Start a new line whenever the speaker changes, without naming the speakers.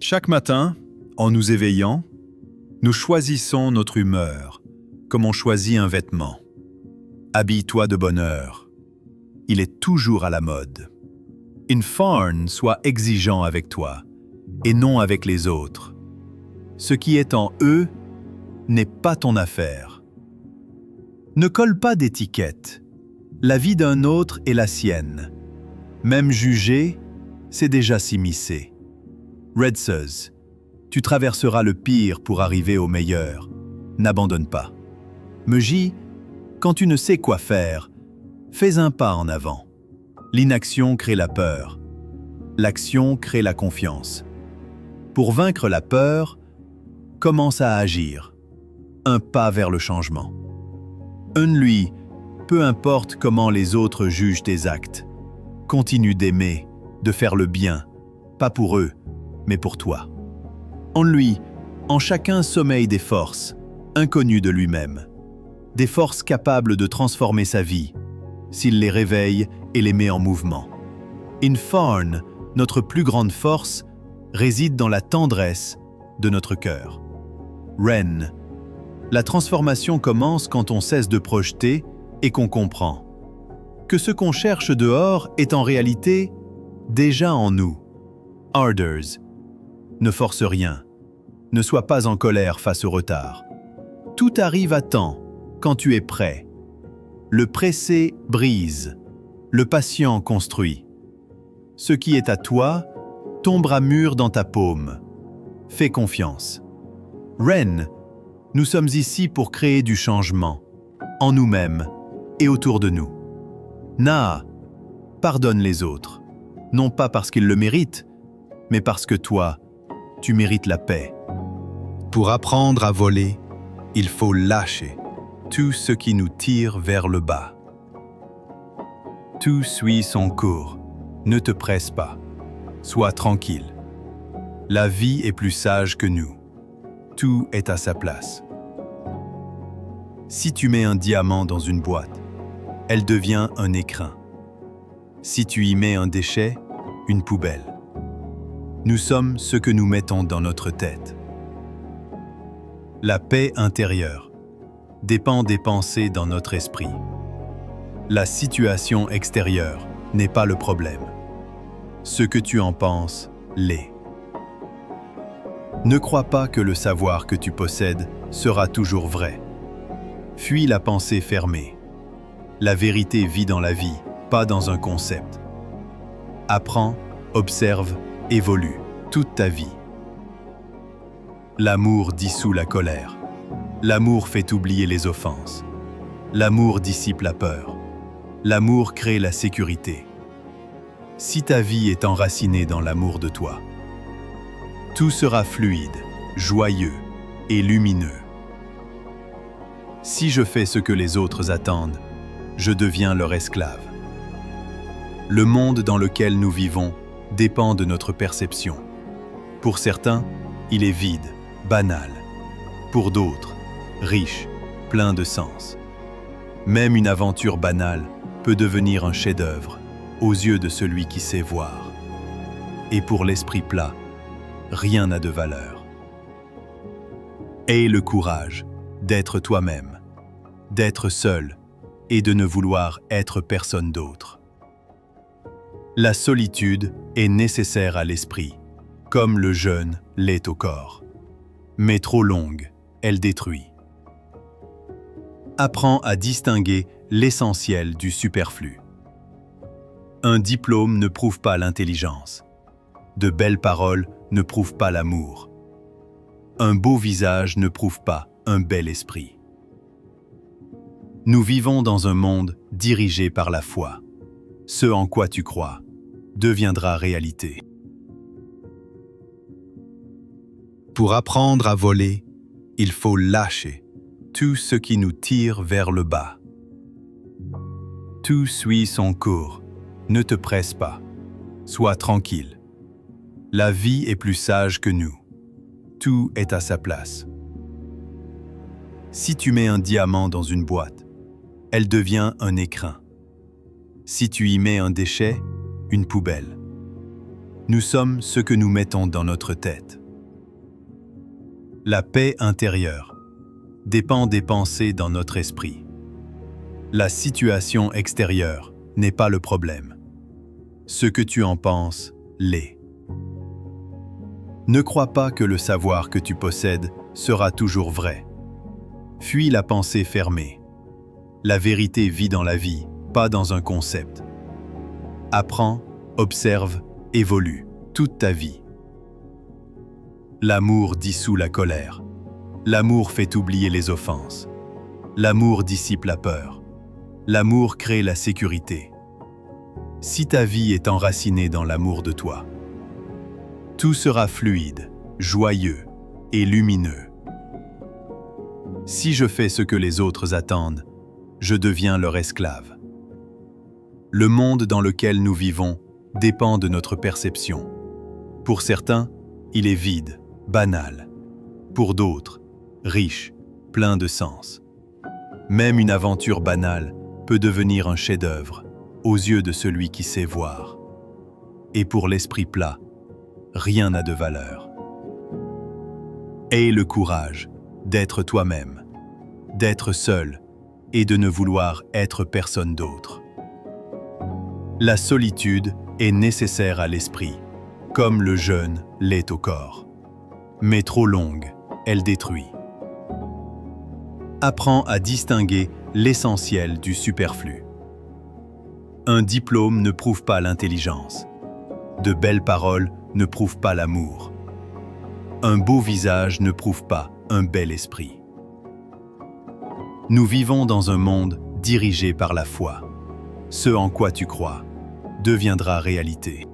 Chaque matin, en nous éveillant, nous choisissons notre humeur, comme on choisit un vêtement. Habille-toi de bonheur. Il est toujours à la mode. Inforn soit exigeant avec toi, et non avec les autres. Ce qui est en eux n'est pas ton affaire. Ne colle pas d'étiquette. La vie d'un autre est la sienne. Même juger, c'est déjà s'immiscer. Redsus, tu traverseras le pire pour arriver au meilleur. N'abandonne pas. Meji, quand tu ne sais quoi faire, fais un pas en avant. L'inaction crée la peur. L'action crée la confiance. Pour vaincre la peur, commence à agir. Un pas vers le changement. Lui, peu importe comment les autres jugent tes actes. Continue d'aimer, de faire le bien, pas pour eux, mais pour toi. En lui, en chacun sommeillent des forces, inconnues de lui-même. Des forces capables de transformer sa vie, s'il les réveille et les met en mouvement. Inforn, notre plus grande force, réside dans la tendresse de notre cœur. Ren, la transformation commence quand on cesse de projeter et qu'on comprend que ce qu'on cherche dehors est en réalité déjà en nous. Arders, ne force rien, ne sois pas en colère face au retard. Tout arrive à temps, quand tu es prêt. Le pressé brise, le patient construit. Ce qui est à toi tombera mûr dans ta paume. Fais confiance. Ren, nous sommes ici pour créer du changement, en nous-mêmes et autour de nous. Na, pardonne les autres, non pas parce qu'ils le méritent, mais parce que toi, tu mérites la paix. Pour apprendre à voler, il faut lâcher tout ce qui nous tire vers le bas. Tout suit son cours. Ne te presse pas. Sois tranquille. La vie est plus sage que nous. Tout est à sa place. Si tu mets un diamant dans une boîte, elle devient un écrin. Si tu y mets un déchet, une poubelle. Nous sommes ce que nous mettons dans notre tête. La paix intérieure dépend des pensées dans notre esprit. La situation extérieure n'est pas le problème. Ce que tu en penses l'est. Ne crois pas que le savoir que tu possèdes sera toujours vrai. Fuis la pensée fermée. La vérité vit dans la vie, pas dans un concept. Apprends, observe, évolue toute ta vie. L'amour dissout la colère. L'amour fait oublier les offenses. L'amour dissipe la peur. L'amour crée la sécurité. Si ta vie est enracinée dans l'amour de toi, tout sera fluide, joyeux et lumineux. Si je fais ce que les autres attendent, je deviens leur esclave. Le monde dans lequel nous vivons dépend de notre perception. Pour certains, il est vide, banal. Pour d'autres, riche, plein de sens. Même une aventure banale peut devenir un chef-d'œuvre aux yeux de celui qui sait voir. Et pour l'esprit plat, rien n'a de valeur. Aie le courage d'être toi-même, d'être seul et de ne vouloir être personne d'autre. La solitude est nécessaire à l'esprit, comme le jeûne l'est au corps. Mais trop longue, elle détruit. Apprends à distinguer l'essentiel du superflu. Un diplôme ne prouve pas l'intelligence. De belles paroles ne prouvent pas l'amour. Un beau visage ne prouve pas un bel esprit. Nous vivons dans un monde dirigé par la foi. Ce en quoi tu crois deviendra réalité. Pour apprendre à voler, il faut lâcher tout ce qui nous tire vers le bas. Tout suit son cours. Ne te presse pas. Sois tranquille. La vie est plus sage que nous. Tout est à sa place. Si tu mets un diamant dans une boîte, elle devient un écrin. Si tu y mets un déchet, une poubelle. Nous sommes ce que nous mettons dans notre tête. La paix intérieure dépend des pensées dans notre esprit. La situation extérieure n'est pas le problème. Ce que tu en penses l'est. Ne crois pas que le savoir que tu possèdes sera toujours vrai. Fuis la pensée fermée. La vérité vit dans la vie, pas dans un concept. Apprends, observe, évolue toute ta vie. L'amour dissout la colère. L'amour fait oublier les offenses. L'amour dissipe la peur. L'amour crée la sécurité. Si ta vie est enracinée dans l'amour de toi, tout sera fluide, joyeux et lumineux. Si je fais ce que les autres attendent, je deviens leur esclave. Le monde dans lequel nous vivons dépend de notre perception. Pour certains, il est vide, banal. Pour d'autres, riche, plein de sens. Même une aventure banale peut devenir un chef-d'œuvre aux yeux de celui qui sait voir. Et pour l'esprit plat, rien n'a de valeur. Aie le courage d'être toi-même, d'être seul et de ne vouloir être personne d'autre. La solitude est nécessaire à l'esprit, comme le jeûne l'est au corps. Mais trop longue, elle détruit. Apprends à distinguer l'essentiel du superflu. Un diplôme ne prouve pas l'intelligence. De belles paroles ne prouvent pas l'amour. Un beau visage ne prouve pas un bel esprit. Nous vivons dans un monde dirigé par la foi. Ce en quoi tu crois deviendra réalité.